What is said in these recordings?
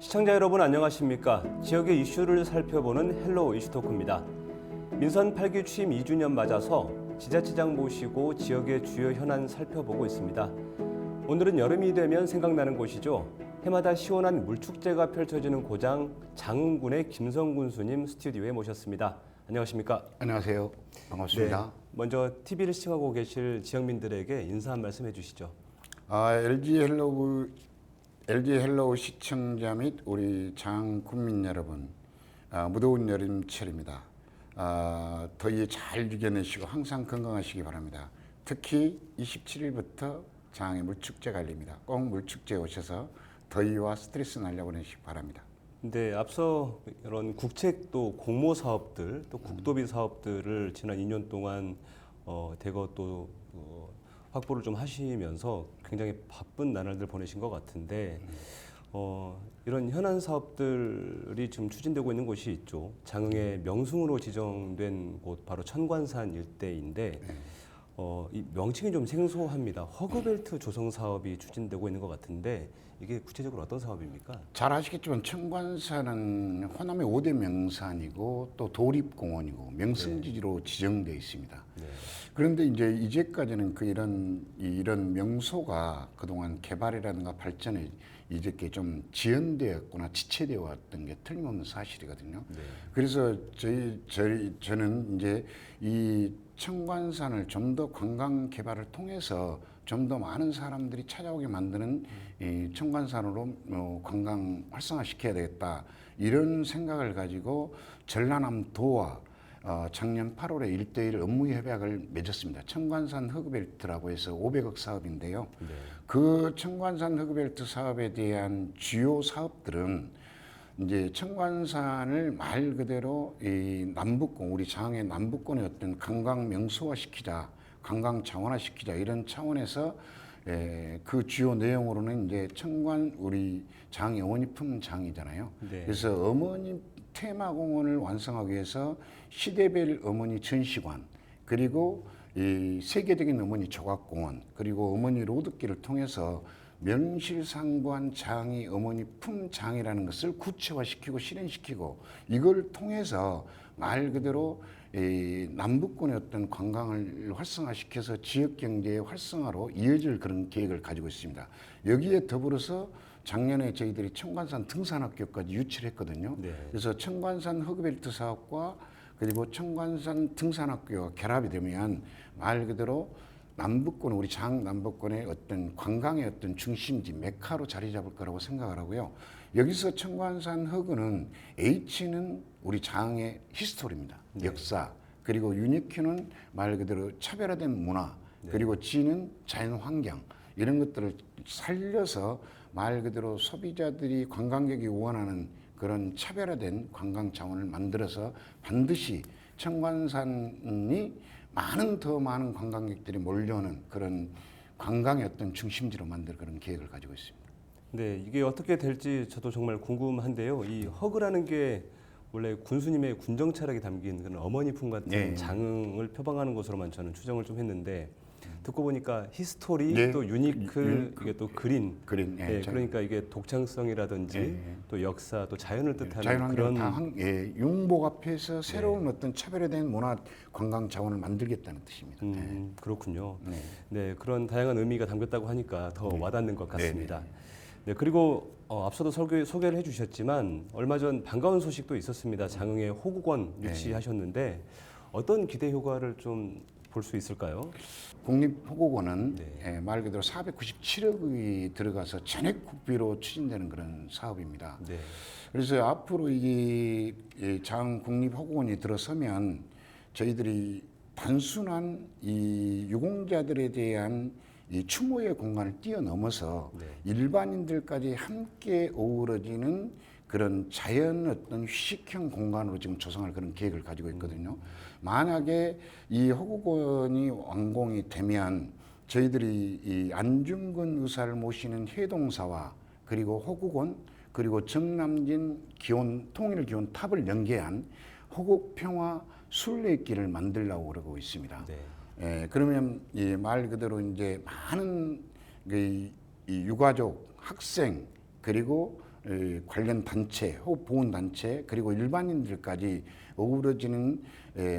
시청자 여러분 안녕하십니까? 지역의 이슈를 살펴보는 헬로우 이슈토크입니다. 민선 8기 취임 2주년 맞아서 지자체장 모시고 지역의 주요 현안 살펴보고 있습니다. 오늘은 여름이 되면 생각나는 곳이죠. 해마다 시원한 물축제가 펼쳐지는 고장 장흥군의 김성군 스님 스튜디오에 모셨습니다. 안녕하십니까? 안녕하세요. 반갑습니다. 네, 먼저 TV를 시청하고 계실 지역민들에게 인사 한 말씀 해주시죠. LG 헬로우 시청자 및 우리 장군민 여러분, 무더운 여름철입니다. 더위 잘 이겨내시고 항상 건강하시기 바랍니다. 특히 27일부터 장의 물축제가 열립니다. 꼭 물축제에 오셔서 더위와 스트레스 날려보내시기 바랍니다. 근데 앞서 이런 국책 또 공모 사업들 또 국도비 사업들을 지난 2년 동안 대거 또 확보를 좀 하시면서 굉장히 바쁜 나날들 보내신 것 같은데 이런 현안 사업들이 지금 추진되고 있는 곳이 있죠. 장흥의 명승으로 지정된 곳 바로 천관산 일대인데 이 명칭이 좀 생소합니다. 허그벨트 조성 사업이 추진되고 있는 것 같은데 이게 구체적으로 어떤 사업입니까? 잘 아시겠지만 천관산은 호남의 5대 명산이고 또 도립공원이고 명승지로 지정되어 있습니다. 네. 그런데 이제까지는 이런 명소가 그동안 개발이라든가 발전에 이렇게 좀 지연되었거나 지체되어 왔던 게 틀림없는 사실이거든요. 네. 그래서 저는 이제 이 천관산을 좀 더 관광 개발을 통해서 좀 더 많은 사람들이 찾아오게 만드는 이 천관산으로 관광 활성화시켜야 되겠다 이런 생각을 가지고 전라남도와 작년 8월에 1대1 업무 협약을 맺었습니다. 천관산 허그벨트라고 해서 500억 사업인데요. 네. 그 천관산 허그벨트 사업에 대한 주요 사업들은 이제 천관산을 말 그대로 이 남북권, 우리 장의 남북권의 어떤 관광 명소화 시키자, 관광 장원화 시키자 이런 차원에서 그 주요 내용으로는 이제 우리 장이 어머니 품 장이잖아요. 네. 그래서 어머니 테마공원을 완성하기 위해서 시대별 어머니 전시관, 그리고 이 세계적인 어머니 조각공원, 그리고 어머니 로드길을 통해서 명실상부한 장이 어머니 품장이라는 것을 구체화시키고 실현시키고 이걸 통해서 말 그대로 이 남북권의 어떤 관광을 활성화시켜서 지역 경제의 활성화로 이어질 그런 계획을 가지고 있습니다. 여기에 더불어서 작년에 저희들이 천관산 등산학교까지 유치를 했거든요. 네. 그래서 천관산 허그벨트 사업과 그리고 천관산 등산학교가 결합이 되면 말 그대로 남북권, 우리 장 남북권의 어떤 관광의 어떤 중심지, 메카로 자리 잡을 거라고 생각을 하고요. 여기서 천관산 허그는 H는 우리 장의 히스토리입니다. 네. 역사. 그리고 유니큐는 말 그대로 차별화된 문화. 네. 그리고 G는 자연 환경. 이런 것들을 살려서 말 그대로 소비자들이 관광객이 원하는 그런 차별화된 관광 자원을 만들어서 반드시 천관산이 더 많은 관광객들이 몰려오는 그런 관광의 어떤 중심지로 만들 그런 계획을 가지고 있습니다. 네, 이게 어떻게 될지 저도 정말 궁금한데요. 이 허그라는 게 원래 군수님의 군정 철학이 담긴 그런 어머니 품 같은 네. 장흥을 표방하는 것으로만 저는 추정을 좀 했는데 듣고 보니까 히스토리 네. 또 유니크 이게 또 그린 예, 그러니까 이게 독창성이라든지 예. 또 역사 또 자연을 뜻하는 자연환경 그런 융복 앞에서 새로운 어떤 차별화된 문화 관광 자원을 만들겠다는 뜻입니다. 그렇군요. 네. 네, 그런 다양한 의미가 담겼다고 하니까 더 와닿는 것 네, 같습니다. 네, 그리고 앞서도 소개를 해주셨지만 얼마 전 반가운 소식도 있었습니다. 장흥에 호국원 유치하셨는데 어떤 기대 효과를 좀 볼 수 있을까요? 국립호국원은 말 그대로 497억이 들어가서 전액 국비로 추진되는 그런 사업입니다. 네. 그래서 앞으로 이 장국립호국원이 들어서면 저희들이 단순한 이 유공자들에 대한 이 추모의 공간을 뛰어넘어서 일반인들까지 함께 어우러지는 그런 자연 어떤 휴식형 공간으로 지금 조성할 그런 계획을 가지고 있거든요. 만약에 이 호국원이 완공이 되면 저희들이 이 안중근 의사를 모시는 해동사와 그리고 호국원 그리고 정남진 통일 기원 탑을 연계한 호국평화 순례길을 만들려고 그러고 있습니다. 네. 그러면 이 말 그대로 이제 많은 이 유가족, 학생 그리고 관련 단체, 호흡 보훈 단체 그리고 일반인들까지 어우러지는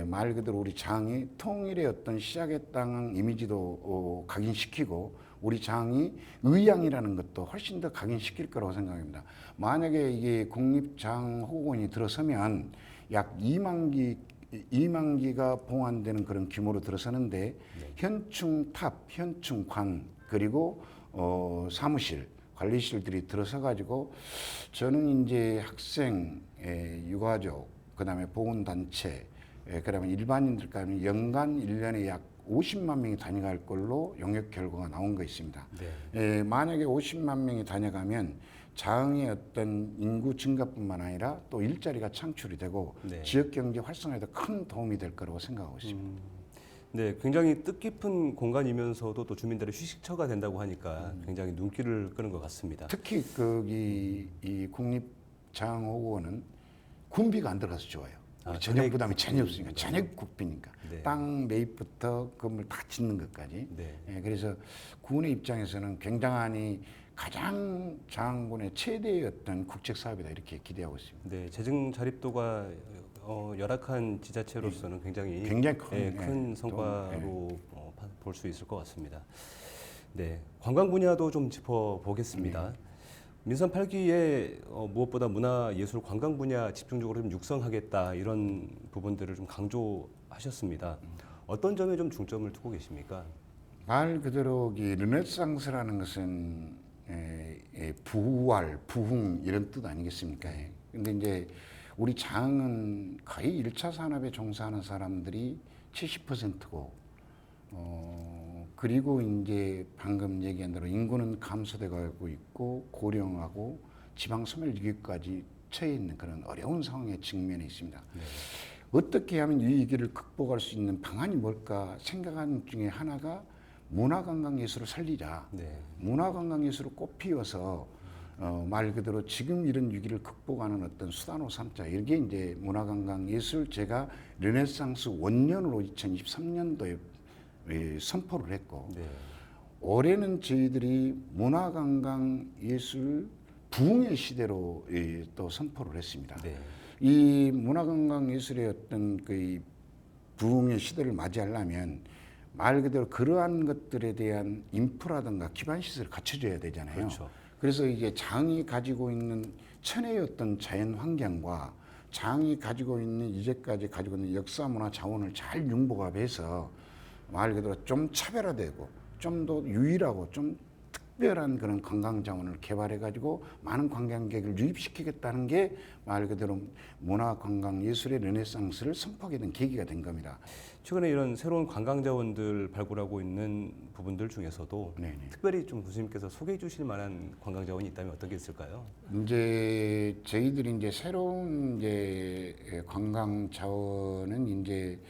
말 그대로 우리 장이 통일의 어떤 시작의 땅 이미지도 각인시키고 우리 장이 의향이라는 것도 훨씬 더 각인시킬 거라고 생각합니다. 만약에 이게 국립장호원이 들어서면 약 2만 기가 봉안되는 그런 규모로 들어서는데 현충 탑, 현충 관 그리고 사무실, 관리실들이 들어서 가지고 저는 이제 학생, 유가족, 그다음에 보훈단체, 그다음에 일반인들까지 연간 1년에 약 50만 명이 다녀갈 걸로 영역 결과가 나온 거 있습니다. 네. 만약에 50만 명이 다녀가면 장의 어떤 인구 증가뿐만 아니라 또 일자리가 창출이 되고 네. 지역 경제 활성화에도 큰 도움이 될 거라고 생각하고 있습니다. 네, 굉장히 뜻깊은 공간이면서도 또 주민들의 휴식처가 된다고 하니까 굉장히 눈길을 끄는 것 같습니다. 특히 거기 이 국립장호원은 군비가 안 들어가서 좋아요. 아, 전액 부담이 전혀 없으니까 국비니까. 전액 국비니까 네. 땅 매입부터 건물 다 짓는 것까지. 네. 그래서 군의 입장에서는 굉장히 가장 장군의 최대의 어떤 국책 사업이다 이렇게 기대하고 있습니다. 네, 재정 자립도가 열악한 지자체로서는 굉장히 굉장히 큰, 큰 예, 성과로 볼 수 있을 것 같습니다. 네, 관광 분야도 좀 짚어보겠습니다. 민선 8기에 무엇보다 문화예술 관광 분야 집중적으로 좀 육성하겠다 이런 부분들을 좀 강조하셨습니다. 어떤 점에 좀 중점을 두고 계십니까? 말 그대로 이 르네상스라는 것은 부활, 부흥 이런 뜻 아니겠습니까? 근데 이제 우리 장은 거의 1차 산업에 종사하는 사람들이 70%고 그리고 이제 방금 얘기한 대로 인구는 감소돼 가고 있고 고령하고 지방 소멸 위기까지 처해 있는 그런 어려운 상황에 직면해 있습니다. 네. 어떻게 하면 이 위기를 극복할 수 있는 방안이 뭘까 생각하는 중에 하나가 문화관광예술을 살리자. 네. 문화관광예술을 꽃피워서 말 그대로 지금 이런 위기를 극복하는 어떤 수단으로 삼자. 이게 이제 문화관광예술 제가 르네상스 원년으로 2023년도에 선포를 했고 네. 올해는 저희들이 문화관광예술 부흥의 시대로 또 선포를 했습니다. 네. 이 문화관광예술의 어떤 그 부흥의 시대를 맞이하려면 말 그대로 그러한 것들에 대한 인프라든가 기반 시설을 갖춰줘야 되잖아요. 그렇죠. 그래서 이게 장이 가지고 있는 천혜의 어떤 자연 환경과 장이 가지고 있는 이제까지 가지고 있는 역사 문화 자원을 잘 융복합해서 말 그대로 좀 차별화되고 좀 더 유일하고 좀 특별한 그런 관광 자원을 개발해 가지고 많은 관광객을 유입시키겠다는 게 말 그대로 문화 관광 예술의 르네상스를 선포하게 된 계기가 된 겁니다. 최근에 이런 새로운 관광 자원들 발굴하고 있는 부분들 중에서도 네네. 특별히 좀 교수님께서 소개해 주실 만한 관광 자원이 있다면 어떤 게 있을까요? 이제 저희들이 이제 새로운 이제 관광 자원은 이제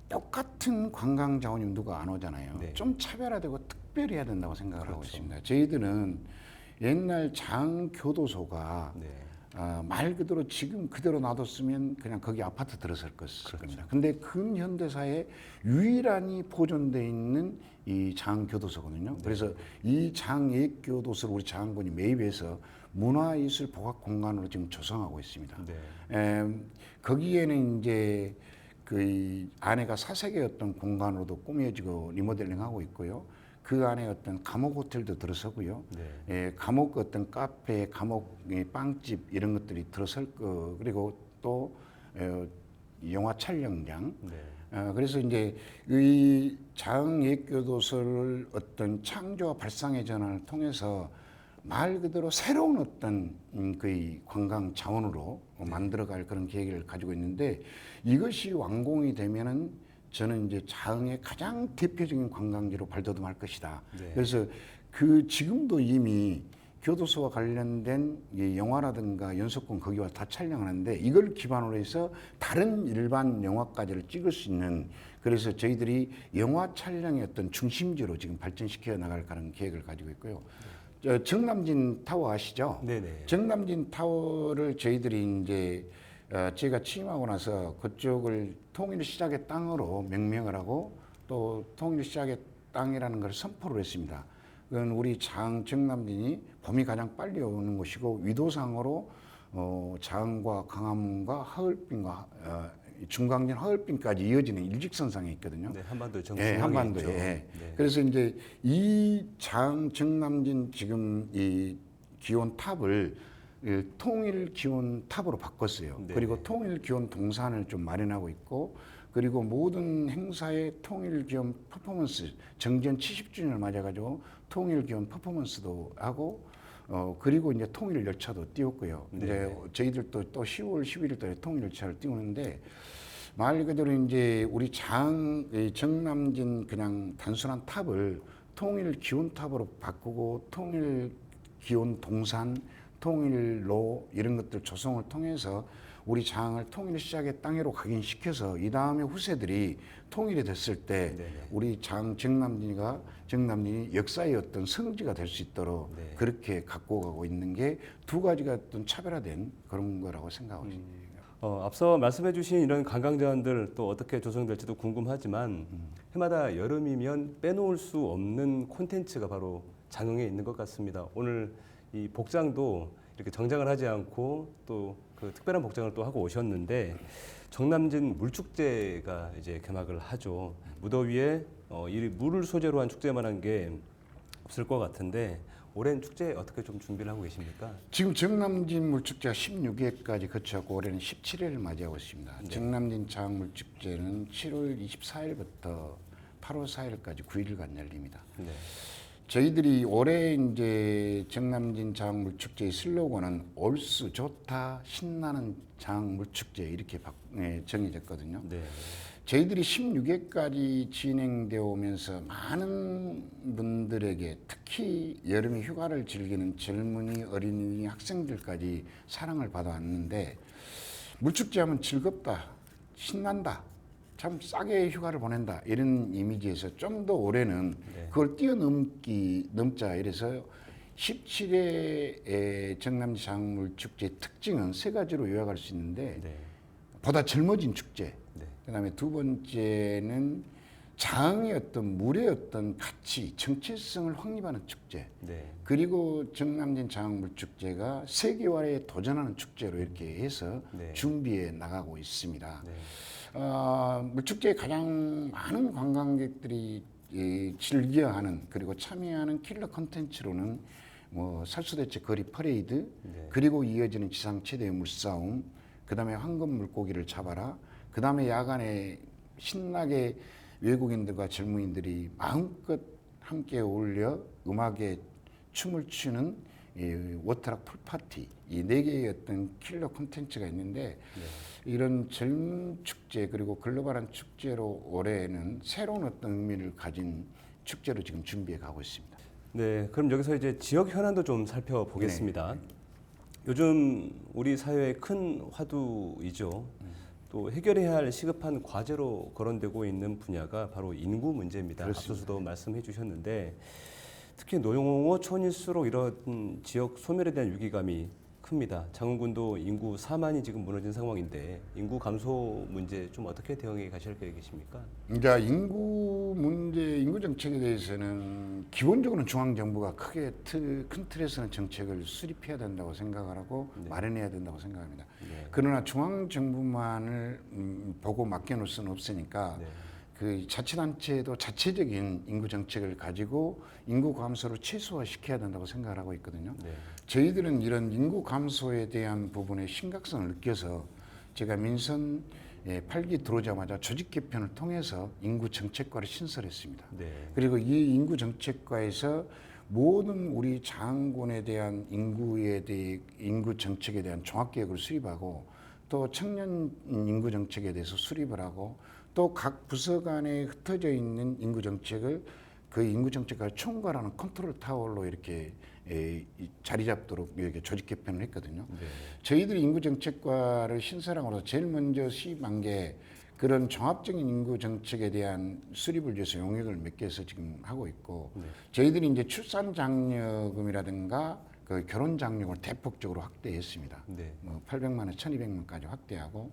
똑같은 관광 자원이면 누가 안 오잖아요. 네. 좀 차별화되고 특별히 해야 된다고 생각을 하고 그렇죠. 있습니다. 저희들은 옛날 장교도소가 네. 말 그대로 지금 그대로 놔뒀으면 그냥 거기 아파트 들어설 것일 그렇죠. 겁니다. 근데 근현대사에 유일하니 보존되어 있는 이 장교도소거든요. 네. 그래서 이 장예교도소를 우리 장관이 매입해서 문화예술 복합 공간으로 지금 조성하고 있습니다. 네. 거기에는 이제 그 안에가 사색의 어떤 공간으로도 꾸며지고 리모델링하고 있고요. 그 안에 어떤 감옥 호텔도 들어서고요. 네. 감옥 어떤 카페, 감옥 빵집 이런 것들이 들어설 거 그리고 또 영화 촬영장. 네. 그래서 이제 이 장예교도소를 어떤 창조와 발상의 전환을 통해서 말 그대로 새로운 어떤 그 관광 자원으로 만들어갈 그런 계획을 가지고 있는데 이것이 완공이 되면은 저는 이제 장의 가장 대표적인 관광지로 발돋움할 것이다. 네. 그래서 그 지금도 이미 교도소와 관련된 이 영화라든가 연속권 거기와 다 촬영하는데 이걸 기반으로 해서 다른 일반 영화까지를 찍을 수 있는 그래서 저희들이 영화 촬영의 어떤 중심지로 지금 발전시켜 나갈 그런 계획을 가지고 있고요. 정남진 타워 아시죠? 네네. 정남진 타워를 저희들이 이제 제가 취임하고 나서 그쪽을 통일 시작의 땅으로 명명을 하고 또 통일 시작의 땅이라는 걸 선포를 했습니다. 그건 우리 장 정남진이 봄이 가장 빨리 오는 곳이고 위도상으로 장과 광화문과 하얼빈과 중강진 하얼빈까지 이어지는 일직선상에 있거든요. 네, 한반도 예, 정중앙에 한반도에. 있죠. 예. 네. 그래서 이제 이 장 정남진 지금 이 기온 탑을 통일 기온 탑으로 바꿨어요. 네. 그리고 통일 기온 동산을 좀 마련하고 있고, 그리고 모든 행사의 통일 기온 퍼포먼스 정전 70주년을 맞아가지고 통일 기온 퍼포먼스도 하고, 그리고 이제 통일 열차도 띄웠고요. 네. 이제 저희들도 또 10월 11일달에 통일 열차를 띄우는데, 말 그대로 이제 우리 이 정남진 그냥 단순한 탑을 통일 기온 탑으로 바꾸고 통일 기온 동산, 통일로 이런 것들 조성을 통해서 우리 장을 통일 시작의 땅으로 각인시켜서 이 다음에 후세들이 통일이 됐을 때 네네. 우리 장 정남진이 역사의 어떤 성지가 될 수 있도록 네. 그렇게 갖고 가고 있는 게 두 가지가 어떤 차별화된 그런 거라고 생각하고 있습니다. 앞서 말씀해주신 이런 관광자원들 또 어떻게 조성될지도 궁금하지만 해마다 여름이면 빼놓을 수 없는 콘텐츠가 바로 장흥에 있는 것 같습니다. 오늘 이 복장도 이렇게 정장을 하지 않고 또 그 특별한 복장을 또 하고 오셨는데 정남진 물축제가 이제 개막을 하죠. 무더위에 이 물을 소재로 한 축제만한 게 없을 것 같은데 올해는 축제 어떻게 좀 준비를 하고 계십니까? 지금 정남진 물축제가 16회까지 거쳐고 올해는 17회를 맞이하고 있습니다. 네. 정남진 장 물축제는 7월 24일부터 8월 4일까지 9일간 열립니다. 네. 저희들이 올해 이제 정남진 장 물축제의 슬로건은 올수 좋다 신나는 장 물축제 이렇게 정해졌거든요. 네. 저희들이 16회까지 진행되어 오면서 많은 분들에게 특히 여름에 휴가를 즐기는 젊은이, 어린이, 학생들까지 사랑을 받아왔는데 물축제 하면 즐겁다, 신난다, 참 싸게 휴가를 보낸다 이런 이미지에서 좀 더 올해는 네. 그걸 넘자 이래서 17회 정남진 장물축제 특징은 세 가지로 요약할 수 있는데 네. 보다 젊어진 축제, 네. 그다음에 두 번째는 장의 어떤 물의 어떤 가치, 정체성을 확립하는 축제. 네. 그리고 정남진 장물축제가 세계화에 도전하는 축제로 이렇게 해서 네. 준비해 나가고 있습니다. 네. 물축제에 가장 많은 관광객들이 즐겨하는 그리고 참여하는 킬러 콘텐츠로는 뭐 살수대체 거리 퍼레이드, 네. 그리고 이어지는 지상 최대의 물싸움, 그다음에 황금 물고기를 잡아라, 그다음에 야간에 신나게 외국인들과 젊은이들이 마음껏 함께 어울려 음악에 춤을 추는 이 워터락 풀파티, 이 네 개의 어떤 킬러 콘텐츠가 있는데 이런 젊은 축제 그리고 글로벌한 축제로 올해는 새로운 어떤 의미를 가진 축제로 지금 준비해 가고 있습니다. 네, 그럼 여기서 이제 지역 현안도 좀 살펴보겠습니다. 요즘 우리 사회의 큰 화두이죠. 또 해결해야 할 시급한 과제로 거론되고 있는 분야가 바로 인구 문제입니다. 그렇습니다. 앞서서도 말씀해 주셨는데 특히 노용어촌일수록 이런 지역 소멸에 대한 위기감이 큽니다. 장흥군도 인구 4만이 지금 무너진 상황인데 인구 감소 문제 좀 어떻게 대응해 가실 계획이십니까? 이제 인구 문제, 인구 정책에 대해서는 기본적으로는 중앙 정부가 크게 큰 틀에서는 정책을 수립해야 된다고 생각을 하고 마련해야 된다고 생각합니다. 네. 그러나 중앙 정부만을 보고 맡겨놓을 수는 없으니까 네. 그 자치단체도 자체적인 인구 정책을 가지고 인구 감소를 최소화시켜야 된다고 생각을 하고 있거든요. 네. 저희들은 이런 인구 감소에 대한 부분의 심각성을 느껴서 제가 민선 8기 들어오자마자 조직 개편을 통해서 인구 정책과를 신설했습니다. 네. 그리고 이 인구 정책과에서 모든 우리 장군에 대한 인구 정책에 대한 종합 계획을 수립하고 또 청년 인구 정책에 대해서 수립을 하고 또 각 부서 간에 흩어져 있는 인구 정책을 그 인구 정책과 총괄하는 컨트롤 타워로 이렇게 자리 잡도록 이렇게 조직 개편을 했거든요. 네. 저희들이 인구 정책과를 신설함으로써 제일 먼저 수립한 게 그런 종합적인 인구 정책에 대한 수립을 위해서 용역을 몇 개에서 지금 하고 있고 저희들이 이제 출산 장려금이라든가 그 결혼 장려금을 대폭적으로 확대했습니다. 네. 뭐 800만 원, 1,200만까지 확대하고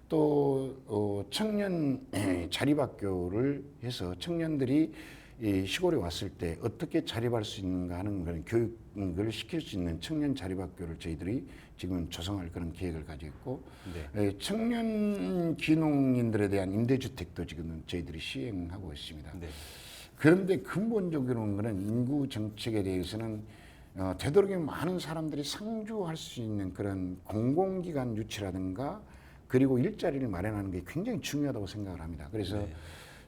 또 청년 자립학교를 해서 청년들이 이 시골에 왔을 때 어떻게 자립할 수 있는가 하는 그런 교육을 시킬 수 있는 청년 자립학교를 저희들이 지금 조성할 그런 계획을 가지고 있고 네. 청년 귀농인들에 대한 임대주택도 지금 저희들이 시행하고 있습니다. 네. 그런데 근본적으로는 인구 정책에 대해서는 되도록이면 많은 사람들이 상주할 수 있는 그런 공공기관 유치라든가 그리고 일자리를 마련하는 게 굉장히 중요하다고 생각을 합니다. 그래서 네.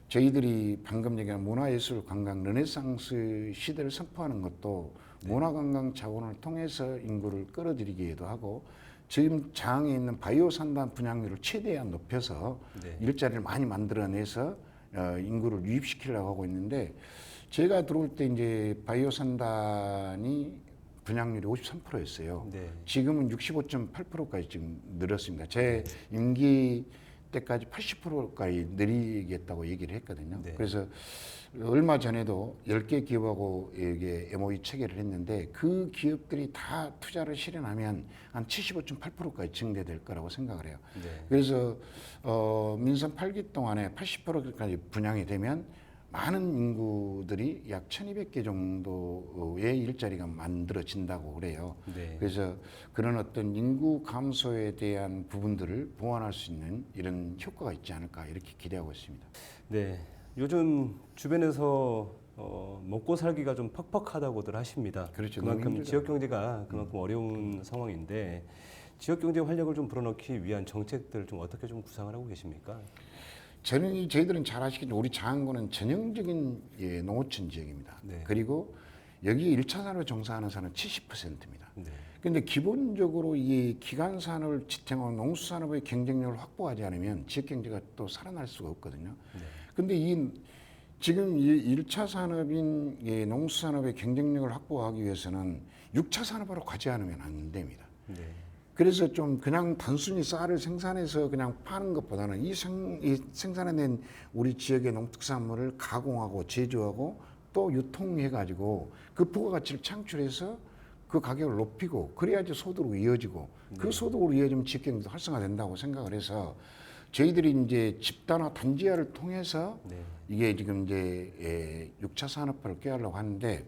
저희들이 방금 얘기한 문화예술 관광 르네상스 시대를 선포하는 것도 문화관광 자원을 통해서 인구를 끌어들이기도 하고 지금 장에 있는 바이오 산단 분양률을 최대한 높여서 네. 일자리를 많이 만들어내서 인구를 유입시키려고 하고 있는데 제가 들어올 때 이제 바이오 산단이 분양률이 53%였어요. 네. 지금은 65.8%까지 지금 늘었습니다. 제 임기 때까지 80%까지 늘리겠다고 얘기를 했거든요. 네. 그래서 얼마 전에도 10개 기업하고 이게 MOU 체결을 했는데 그 기업들이 다 투자를 실현하면 한 75.8%까지 증대될 거라고 생각을 해요. 네. 그래서 민선 8기 동안에 80%까지 분양이 되면 많은 인구들이 약 1200개 정도의 일자리가 만들어진다고 그래요. 네. 그래서 그런 어떤 인구 감소에 대한 부분들을 보완할 수 있는 이런 효과가 있지 않을까 이렇게 기대하고 있습니다. 네. 요즘 주변에서 먹고 살기가 좀 퍽퍽하다고들 하십니다. 그렇죠. 너무 그만큼 힘들죠. 지역 경제가 그만큼 어려운 상황인데 지역 경제 활력을 좀 불어넣기 위한 정책들 좀 어떻게 좀 구상을 하고 계십니까? 저희들은 잘 아시겠지만 우리 장안군은 전형적인 농어촌 지역입니다. 네. 그리고 여기 1차 산업에 종사하는 사람은 70%입니다. 네. 근데 기본적으로 이 기간 산업을 지탱하고 농수 산업의 경쟁력을 확보하지 않으면 지역 경제가 또 살아날 수가 없거든요. 네. 근데 지금 이 1차 산업인 이 농수 산업의 경쟁력을 확보하기 위해서는 6차 산업으로 가지 않으면 안 됩니다. 네. 그래서 좀 그냥 단순히 쌀을 생산해서 그냥 파는 것보다는 이 생산해낸 우리 지역의 농특산물을 가공하고 제조하고 또 유통해가지고 그 부가가치를 창출해서 그 가격을 높이고 그래야지 소득으로 이어지고 그 소득으로 이어지면 지역경제도 활성화된다고 생각을 해서 저희들이 이제 집단화 단지화를 통해서 네. 이게 지금 이제 6차 산업화를 꾀하려고 하는데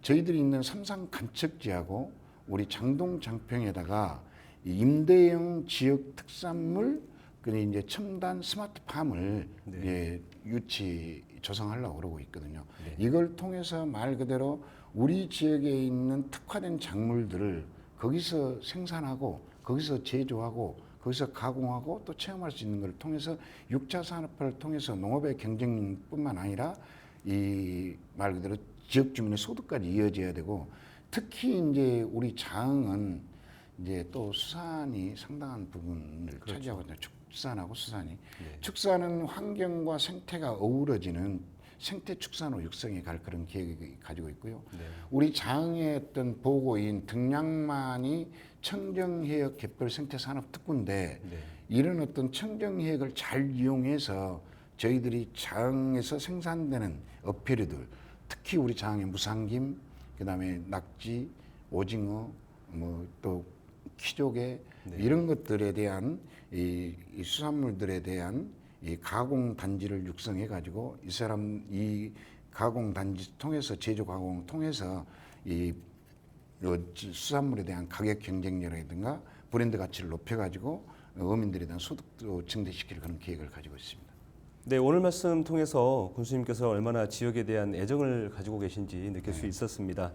저희들이 있는 삼산 간척지하고 우리 장동 장평에다가 이 임대형 지역 특산물 그리고 이제 첨단 스마트팜을 네. 이제 유치 조성하려고 그러고 있거든요. 네. 이걸 통해서 말 그대로 우리 지역에 있는 특화된 작물들을 거기서 생산하고 거기서 제조하고 거기서 가공하고 또 체험할 수 있는 걸 통해서 6차 산업화를 통해서 농업의 경쟁뿐만 아니라 이 말 그대로 지역 주민의 소득까지 이어져야 되고 특히 이제 우리 장은 이제 또 수산이 상당한 부분을 그렇죠. 차지하고 있는 축산하고 수산이 네. 축산은 환경과 생태가 어우러지는 생태 축산으로 육성해 갈 그런 계획을 가지고 있고요. 네. 우리 장의 어떤 보고인 등량만이 청정해역 갯벌 생태산업특구인데 네. 이런 어떤 청정해역을 잘 이용해서 저희들이 장에서 생산되는 어패류들 특히 우리 장의 무상김 그다음에 낙지, 오징어, 뭐 또 키조개 네. 이런 것들에 대한 이 수산물들에 대한 이 가공 단지를 육성해 가지고 이 가공 단지 통해서 제조 가공 통해서 이 수산물에 대한 가격 경쟁력이라든가 브랜드 가치를 높여 가지고 어민들에 대한 소득도 증대시킬 그런 계획을 가지고 있습니다. 네, 오늘 말씀 통해서 군수님께서 얼마나 지역에 대한 애정을 가지고 계신지 느낄 수 있었습니다.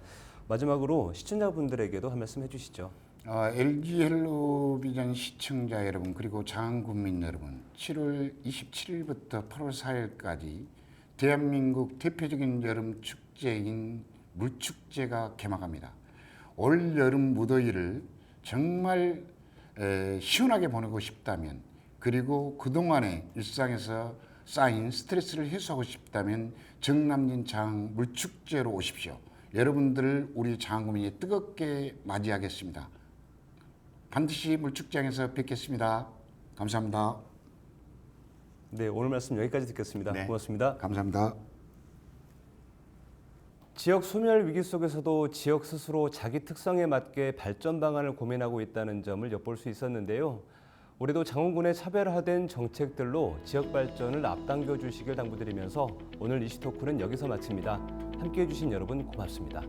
마지막으로 시청자분들에게도 한 말씀 해주시죠. LG 헬로비전 시청자 여러분 그리고 장안군민 여러분 7월 27일부터 8월 4일까지 대한민국 대표적인 여름 축제인 물축제가 개막합니다. 올 여름 무더위를 정말 시원하게 보내고 싶다면 그리고 그동안의 일상에서 쌓인 스트레스를 해소하고 싶다면 정남진 장 물축제로 오십시오. 여러분들을 우리 장안군민이 뜨겁게 맞이하겠습니다. 반드시 물축장에서 뵙겠습니다. 감사합니다. 네, 오늘 말씀 여기까지 듣겠습니다. 네. 고맙습니다. 감사합니다. 지역 소멸 위기 속에서도 지역 스스로 자기 특성에 맞게 발전 방안을 고민하고 있다는 점을 엿볼 수 있었는데요. 올해도 장원군의 차별화된 정책들로 지역 발전을 앞당겨 주시길 당부드리면서 오늘 이슈토크는 여기서 마칩니다. 함께해 주신 여러분 고맙습니다.